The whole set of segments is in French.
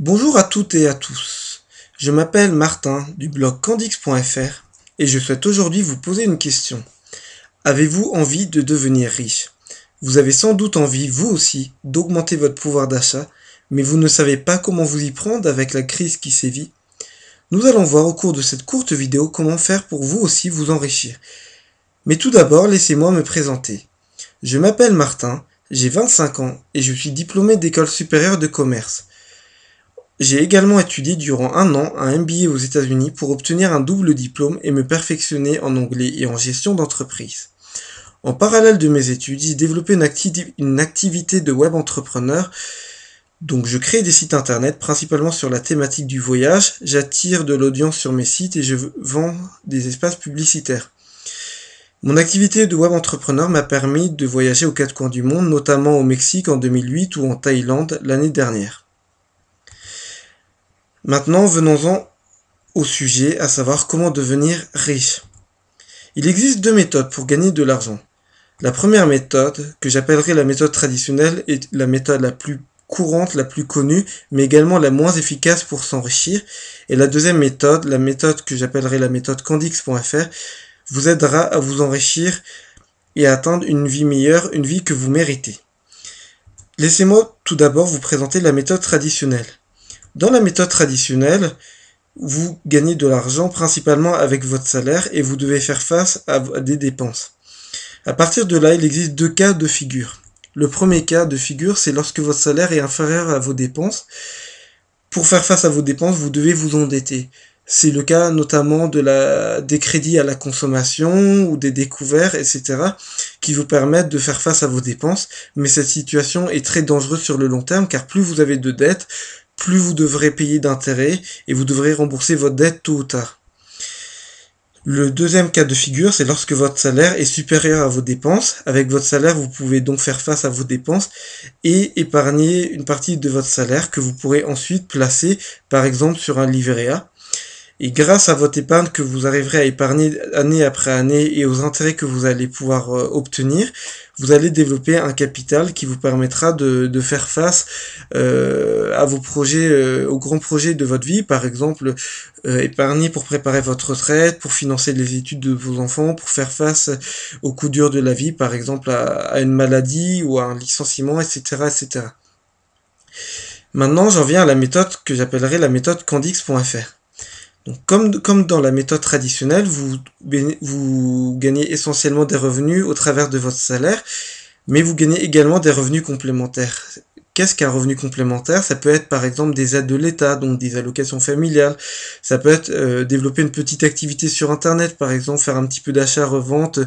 Bonjour à toutes et à tous. Je m'appelle Martin du blog candix.fr et je souhaite aujourd'hui vous poser une question. Avez-vous envie de devenir riche? Vous avez sans doute envie, vous aussi, d'augmenter votre pouvoir d'achat, mais vous ne savez pas comment vous y prendre avec la crise qui sévit. Nous allons voir au cours de cette courte vidéo comment faire pour vous aussi vous enrichir. Mais tout d'abord, laissez-moi me présenter. Je m'appelle Martin, j'ai 25 ans et je suis diplômé d'école supérieure de commerce. J'ai également étudié durant un an un MBA aux États-Unis pour obtenir un double diplôme et me perfectionner en anglais et en gestion d'entreprise. En parallèle de mes études, j'ai développé une activité de web entrepreneur. Donc je crée des sites internet principalement sur la thématique du voyage, j'attire de l'audience sur mes sites et je vends des espaces publicitaires. Mon activité de web entrepreneur m'a permis de voyager aux quatre coins du monde, notamment au Mexique en 2008 ou en Thaïlande l'année dernière. Maintenant, venons-en au sujet, à savoir comment devenir riche. Il existe deux méthodes pour gagner de l'argent. La première méthode, que j'appellerai la méthode traditionnelle, est la méthode la plus courante, la plus connue, mais également la moins efficace pour s'enrichir. Et la deuxième méthode, la méthode que j'appellerai la méthode candix.fr, vous aidera à vous enrichir et à atteindre une vie meilleure, une vie que vous méritez. Laissez-moi tout d'abord vous présenter la méthode traditionnelle. Dans la méthode traditionnelle, vous gagnez de l'argent principalement avec votre salaire et vous devez faire face à des dépenses. À partir de là, il existe deux cas de figure. Le premier cas de figure, c'est lorsque votre salaire est inférieur à vos dépenses. Pour faire face à vos dépenses, vous devez vous endetter. C'est le cas notamment des crédits à la consommation ou des découverts, etc., qui vous permettent de faire face à vos dépenses. Mais cette situation est très dangereuse sur le long terme, car plus vous avez de dettes, plus vous devrez payer d'intérêts et vous devrez rembourser votre dette tôt ou tard. Le deuxième cas de figure, c'est lorsque votre salaire est supérieur à vos dépenses. Avec votre salaire, vous pouvez donc faire face à vos dépenses et épargner une partie de votre salaire que vous pourrez ensuite placer, par exemple, sur un livret A. Et grâce à votre épargne que vous arriverez à épargner année après année et aux intérêts que vous allez pouvoir obtenir, vous allez développer un capital qui vous permettra de faire face à vos projets, aux grands projets de votre vie, par exemple épargner pour préparer votre retraite, pour financer les études de vos enfants, pour faire face aux coups durs de la vie, par exemple à une maladie ou à un licenciement, etc., etc. Maintenant, j'en viens à la méthode que j'appellerai la méthode candix.fr. Donc, comme dans la méthode traditionnelle, vous gagnez essentiellement des revenus au travers de votre salaire, mais vous gagnez également des revenus complémentaires. Qu'est-ce qu'un revenu complémentaire? Ça peut être par exemple des aides de l'État, donc des allocations familiales. Ça peut être développer une petite activité sur Internet, par exemple faire un petit peu d'achat-revente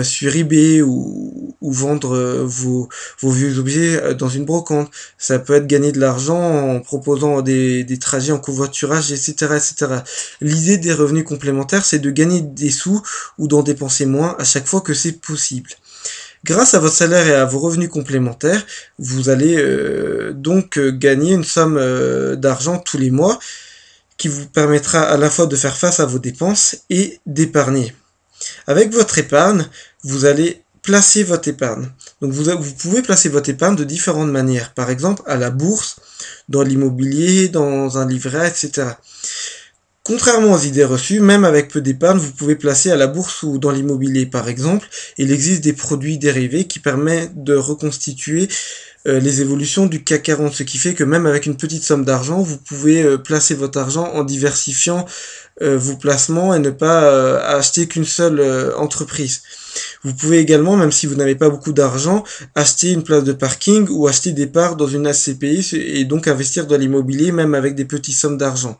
sur eBay ou vendre vos vieux objets dans une brocante. Ça peut être gagner de l'argent en proposant des trajets en covoiturage, etc., etc. L'idée des revenus complémentaires, c'est de gagner des sous ou d'en dépenser moins à chaque fois que c'est possible. Grâce à votre salaire et à vos revenus complémentaires, vous allez donc gagner une somme d'argent tous les mois qui vous permettra à la fois de faire face à vos dépenses et d'épargner. Avec votre épargne, vous allez placer votre épargne. Donc vous pouvez placer votre épargne de différentes manières. Par exemple, à la bourse, dans l'immobilier, dans un livret A, etc. Contrairement aux idées reçues, même avec peu d'épargne, vous pouvez placer à la bourse ou dans l'immobilier par exemple. Il existe des produits dérivés qui permettent de reconstituer les évolutions du CAC 40, ce qui fait que même avec une petite somme d'argent, vous pouvez placer votre argent en diversifiant vos placements et ne pas acheter qu'une seule entreprise. Vous pouvez également, même si vous n'avez pas beaucoup d'argent, acheter une place de parking ou acheter des parts dans une SCPI et donc investir dans l'immobilier même avec des petites sommes d'argent.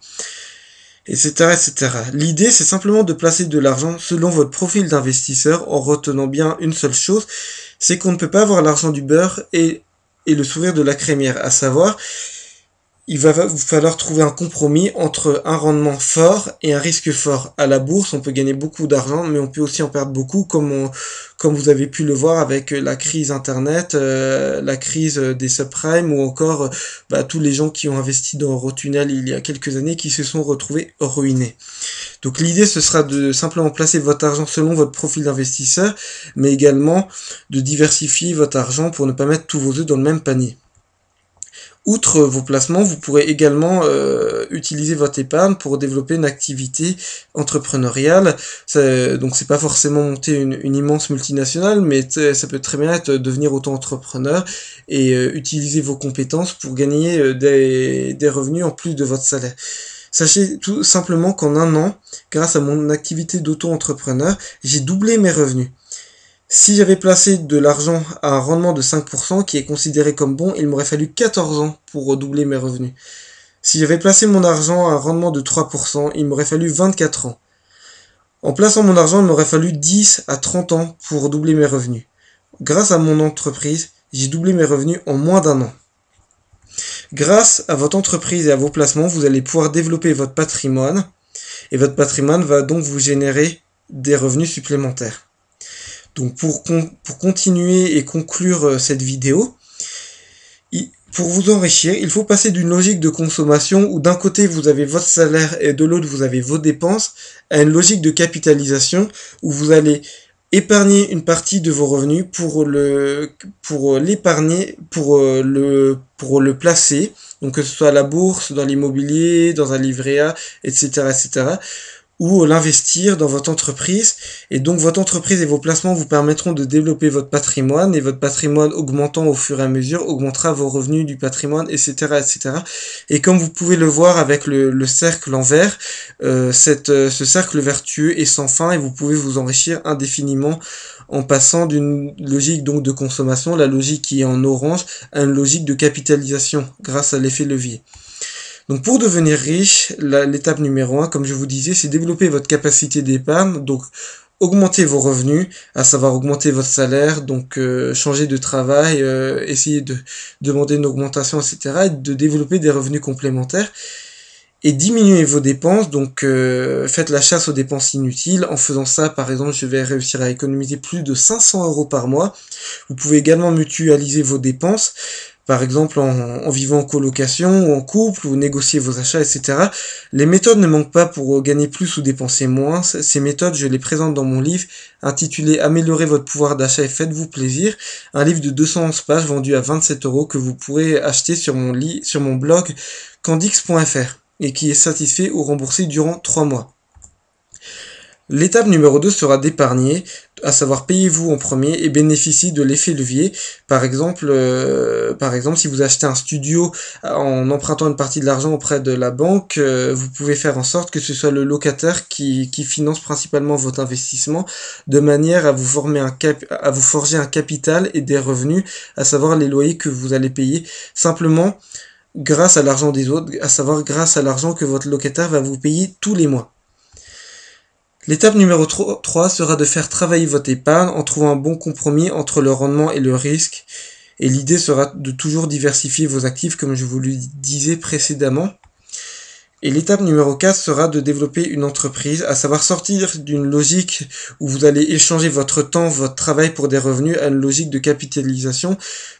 Etc., etc. L'idée, c'est simplement de placer de l'argent selon votre profil d'investisseur en retenant bien une seule chose, c'est qu'on ne peut pas avoir l'argent du beurre et le sourire de la crémière, à savoir, il va vous falloir trouver un compromis entre un rendement fort et un risque fort. À la bourse, on peut gagner beaucoup d'argent, mais on peut aussi en perdre beaucoup, comme vous avez pu le voir avec la crise Internet, la crise des subprimes, ou encore tous les gens qui ont investi dans Eurotunnel il y a quelques années qui se sont retrouvés ruinés. Donc l'idée, ce sera de simplement placer votre argent selon votre profil d'investisseur, mais également de diversifier votre argent pour ne pas mettre tous vos œufs dans le même panier. Outre vos placements, vous pourrez également utiliser votre épargne pour développer une activité entrepreneuriale. Donc c'est pas forcément monter une immense multinationale, mais ça peut très bien être devenir auto-entrepreneur et utiliser vos compétences pour gagner des revenus en plus de votre salaire. Sachez tout simplement qu'en un an, grâce à mon activité d'auto-entrepreneur, j'ai doublé mes revenus. Si j'avais placé de l'argent à un rendement de 5%, qui est considéré comme bon, il m'aurait fallu 14 ans pour redoubler mes revenus. Si j'avais placé mon argent à un rendement de 3%, il m'aurait fallu 24 ans. En plaçant mon argent, il m'aurait fallu 10 à 30 ans pour doubler mes revenus. Grâce à mon entreprise, j'ai doublé mes revenus en moins d'un an. Grâce à votre entreprise et à vos placements, vous allez pouvoir développer votre patrimoine, et votre patrimoine va donc vous générer des revenus supplémentaires. Donc pour continuer et conclure cette vidéo, pour vous enrichir, il faut passer d'une logique de consommation où d'un côté vous avez votre salaire et de l'autre vous avez vos dépenses, à une logique de capitalisation où vous allez épargner une partie de vos revenus pour le placer, donc que ce soit à la bourse, dans l'immobilier, dans un livret A, etc., etc., ou l'investir dans votre entreprise. Et donc votre entreprise et vos placements vous permettront de développer votre patrimoine, et votre patrimoine augmentant au fur et à mesure augmentera vos revenus du patrimoine, etc., etc. Et comme vous pouvez le voir avec le cercle en vert, ce cercle vertueux est sans fin, et vous pouvez vous enrichir indéfiniment en passant d'une logique donc de consommation, la logique qui est en orange, à une logique de capitalisation grâce à l'effet levier. Donc pour devenir riche, l'étape numéro 1, comme je vous disais, c'est développer votre capacité d'épargne, donc augmenter vos revenus, à savoir augmenter votre salaire, donc changer de travail, essayer de demander une augmentation, etc., et de développer des revenus complémentaires, et diminuer vos dépenses, donc faites la chasse aux dépenses inutiles. En faisant ça, par exemple, je vais réussir à économiser plus de 500 € par mois. Vous pouvez également mutualiser vos dépenses, par exemple en vivant en colocation ou en couple, ou négocier vos achats, etc. Les méthodes ne manquent pas pour gagner plus ou dépenser moins. Ces méthodes, je les présente dans mon livre intitulé Améliorer votre pouvoir d'achat et faites-vous plaisir, un livre de 211 pages vendu à 27 € que vous pourrez acheter sur mon blog candix.fr et qui est satisfait ou remboursé durant 3 mois. L'étape numéro 2 sera d'épargner, à savoir payez-vous en premier et bénéficiez de l'effet levier. Par exemple, si vous achetez un studio en empruntant une partie de l'argent auprès de la banque, vous pouvez faire en sorte que ce soit le locataire qui finance principalement votre investissement, de manière à vous forger un capital et des revenus, à savoir les loyers que vous allez payer simplement grâce à l'argent des autres, à savoir grâce à l'argent que votre locataire va vous payer tous les mois. L'étape numéro 3 sera de faire travailler votre épargne en trouvant un bon compromis entre le rendement et le risque. Et l'idée sera de toujours diversifier vos actifs comme je vous le disais précédemment. Et l'étape numéro 4 sera de développer une entreprise, à savoir sortir d'une logique où vous allez échanger votre temps, votre travail pour des revenus, à une logique de capitalisation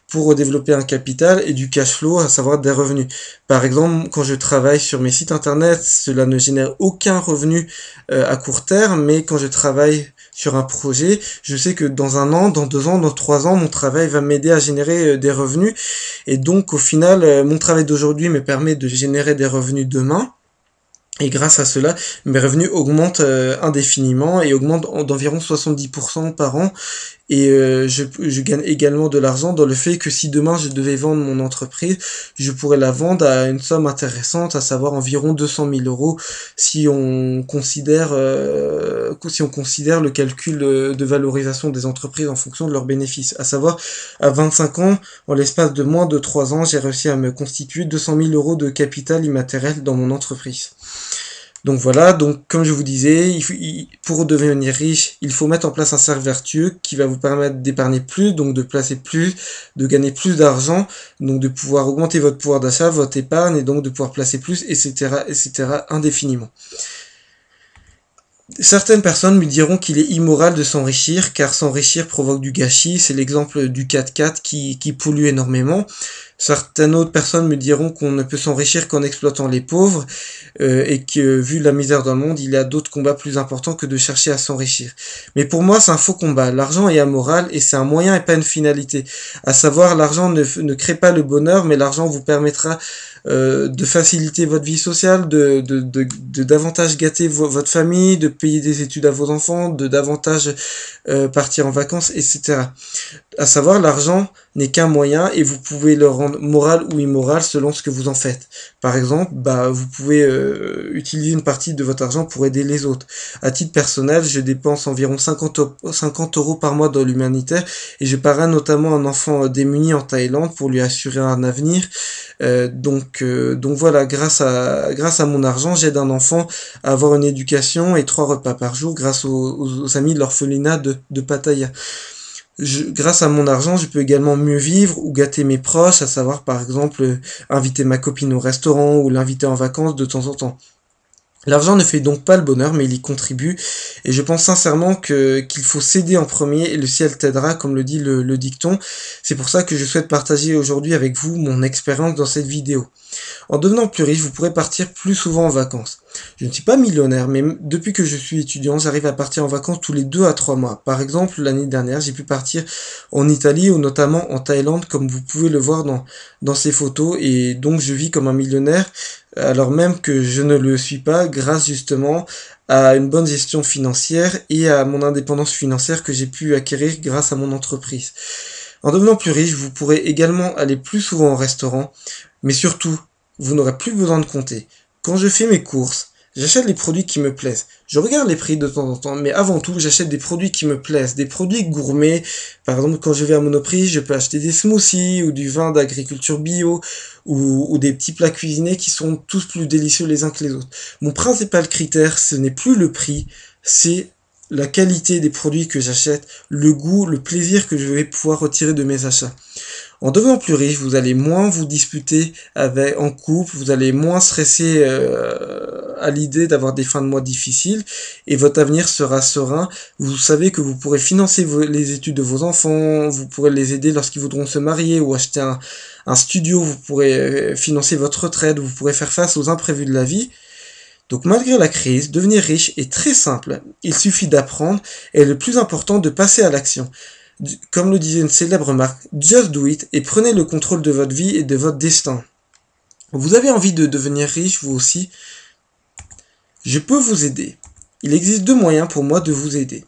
pour développer un capital et du cash flow, à savoir des revenus. Par exemple, quand je travaille sur mes sites internet, cela ne génère aucun revenu à court terme, mais quand je travaille sur un projet, je sais que dans 1 an, dans 2 ans, dans 3 ans, mon travail va m'aider à générer des revenus. Et donc, au final, mon travail d'aujourd'hui me permet de générer des revenus demain. Et grâce à cela, mes revenus augmentent indéfiniment et augmentent d'environ 70% par an. Et je gagne également de l'argent dans le fait que si demain je devais vendre mon entreprise, je pourrais la vendre à une somme intéressante, à savoir environ 200 000 € si on considère le calcul de valorisation des entreprises en fonction de leurs bénéfices. À savoir, à 25 ans, en l'espace de moins de 3 ans, j'ai réussi à me constituer 200 000 € de capital immatériel dans mon entreprise. Donc voilà, donc comme je vous disais, pour devenir riche, il faut mettre en place un cercle vertueux qui va vous permettre d'épargner plus, donc de placer plus, de gagner plus d'argent, donc de pouvoir augmenter votre pouvoir d'achat, votre épargne, et donc de pouvoir placer plus, etc., etc., indéfiniment. Certaines personnes me diront qu'il est immoral de s'enrichir, car s'enrichir provoque du gâchis, c'est l'exemple du 4x4 qui pollue énormément. Certaines autres personnes me diront qu'on ne peut s'enrichir qu'en exploitant les pauvres et que vu la misère dans le monde, il y a d'autres combats plus importants que de chercher à s'enrichir. Mais pour moi, c'est un faux combat. L'argent est amoral et c'est un moyen et pas une finalité. À savoir, l'argent ne crée pas le bonheur, mais l'argent vous permettra de faciliter votre vie sociale, de davantage gâter votre famille, de payer des études à vos enfants, de davantage partir en vacances, etc. À savoir, l'argent n'est qu'un moyen et vous pouvez le rendre moral ou immoral selon ce que vous en faites. Par exemple, vous pouvez utiliser une partie de votre argent pour aider les autres. À titre personnel, je dépense environ 50 euros par mois dans l'humanitaire et je parraine notamment un enfant démuni en Thaïlande pour lui assurer un avenir. Donc voilà, grâce à mon argent, j'aide un enfant à avoir une éducation et 3 repas par jour grâce aux amis de l'orphelinat de Pattaya. Grâce à mon argent, je peux également mieux vivre ou gâter mes proches, à savoir par exemple inviter ma copine au restaurant ou l'inviter en vacances de temps en temps. L'argent ne fait donc pas le bonheur, mais il y contribue, et je pense sincèrement qu'il faut s'aider en premier, et le ciel t'aidera, comme le dit le dicton. C'est pour ça que je souhaite partager aujourd'hui avec vous mon expérience dans cette vidéo. En devenant plus riche, vous pourrez partir plus souvent en vacances. Je ne suis pas millionnaire, mais depuis que je suis étudiant, j'arrive à partir en vacances tous les 2 à 3 mois. Par exemple, l'année dernière, j'ai pu partir en Italie ou notamment en Thaïlande, comme vous pouvez le voir dans ces photos, et donc je vis comme un millionnaire, alors même que je ne le suis pas, grâce justement à une bonne gestion financière et à mon indépendance financière que j'ai pu acquérir grâce à mon entreprise. En devenant plus riche, vous pourrez également aller plus souvent au restaurant, mais surtout, vous n'aurez plus besoin de compter. Quand je fais mes courses, j'achète les produits qui me plaisent. Je regarde les prix de temps en temps, mais avant tout, j'achète des produits qui me plaisent, des produits gourmets. Par exemple, quand je vais à Monoprix, je peux acheter des smoothies ou du vin d'agriculture bio ou des petits plats cuisinés qui sont tous plus délicieux les uns que les autres. Mon principal critère, ce n'est plus le prix, c'est la qualité des produits que j'achète, le goût, le plaisir que je vais pouvoir retirer de mes achats. En devenant plus riche, vous allez moins vous disputer en couple, vous allez moins stresser à l'idée d'avoir des fins de mois difficiles et votre avenir sera serein. Vous savez que vous pourrez financer les études de vos enfants, vous pourrez les aider lorsqu'ils voudront se marier ou acheter un studio, vous pourrez financer votre retraite, vous pourrez faire face aux imprévus de la vie. Donc malgré la crise, devenir riche est très simple. Il suffit d'apprendre et le plus important de passer à l'action. Comme le disait une célèbre marque, just do it et prenez le contrôle de votre vie et de votre destin. Vous avez envie de devenir riche vous aussi? Je peux vous aider. Il existe 2 moyens pour moi de vous aider.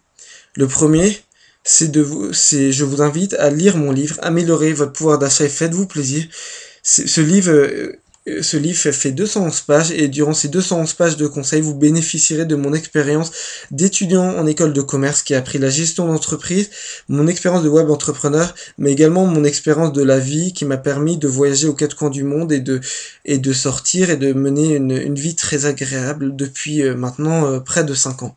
Le premier, je vous invite à lire mon livre, Améliorer votre pouvoir d'achat et faites-vous plaisir. Ce livre fait 211 pages et durant ces 211 pages de conseils, vous bénéficierez de mon expérience d'étudiant en école de commerce qui a appris la gestion d'entreprise, mon expérience de web entrepreneur, mais également mon expérience de la vie qui m'a permis de voyager aux 4 coins du monde et de sortir et de mener une vie très agréable depuis maintenant près de 5 ans.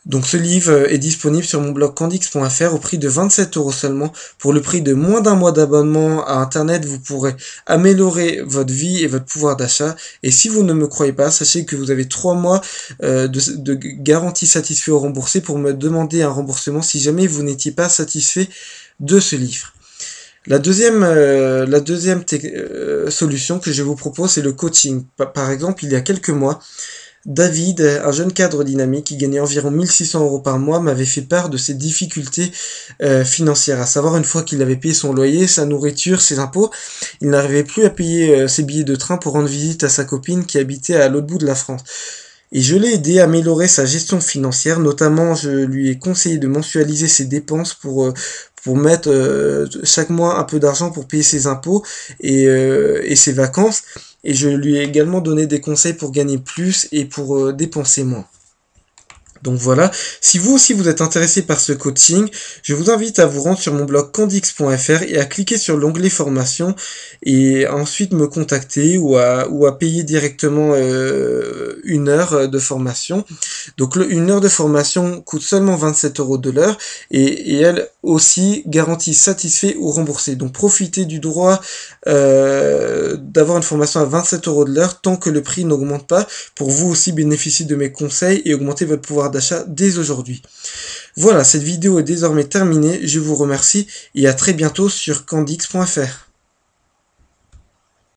Donc ce livre est disponible sur mon blog candix.fr au prix de 27 € seulement. Pour le prix de moins d'un mois d'abonnement à internet, vous pourrez améliorer votre vie et votre pouvoir d'achat. Et si vous ne me croyez pas, sachez que vous avez 3 mois de garantie satisfait ou remboursé pour me demander un remboursement si jamais vous n'étiez pas satisfait de ce livre. La deuxième solution que je vous propose, c'est le coaching. Par exemple, il y a quelques mois, David, un jeune cadre dynamique qui gagnait environ 1600 € par mois, m'avait fait part de ses difficultés financières. À savoir, une fois qu'il avait payé son loyer, sa nourriture, ses impôts, il n'arrivait plus à payer ses billets de train pour rendre visite à sa copine qui habitait à l'autre bout de la France. Et je l'ai aidé à améliorer sa gestion financière, notamment je lui ai conseillé de mensualiser ses dépenses pour mettre chaque mois un peu d'argent pour payer ses impôts et ses vacances. Et je lui ai également donné des conseils pour gagner plus et pour dépenser moins. Donc voilà, si vous aussi vous êtes intéressé par ce coaching, je vous invite à vous rendre sur mon blog candix.fr et à cliquer sur l'onglet formation et ensuite me contacter ou à payer directement 1 heure de formation. Donc 1 heure de formation coûte seulement 27 € de l'heure et elle aussi garantie satisfait ou remboursé. Donc profitez du droit d'avoir une formation à 27 € de l'heure tant que le prix n'augmente pas pour vous aussi bénéficier de mes conseils et augmenter votre pouvoir d'achat dès aujourd'hui. Voilà, cette vidéo est désormais terminée, je vous remercie et à très bientôt sur candix.fr.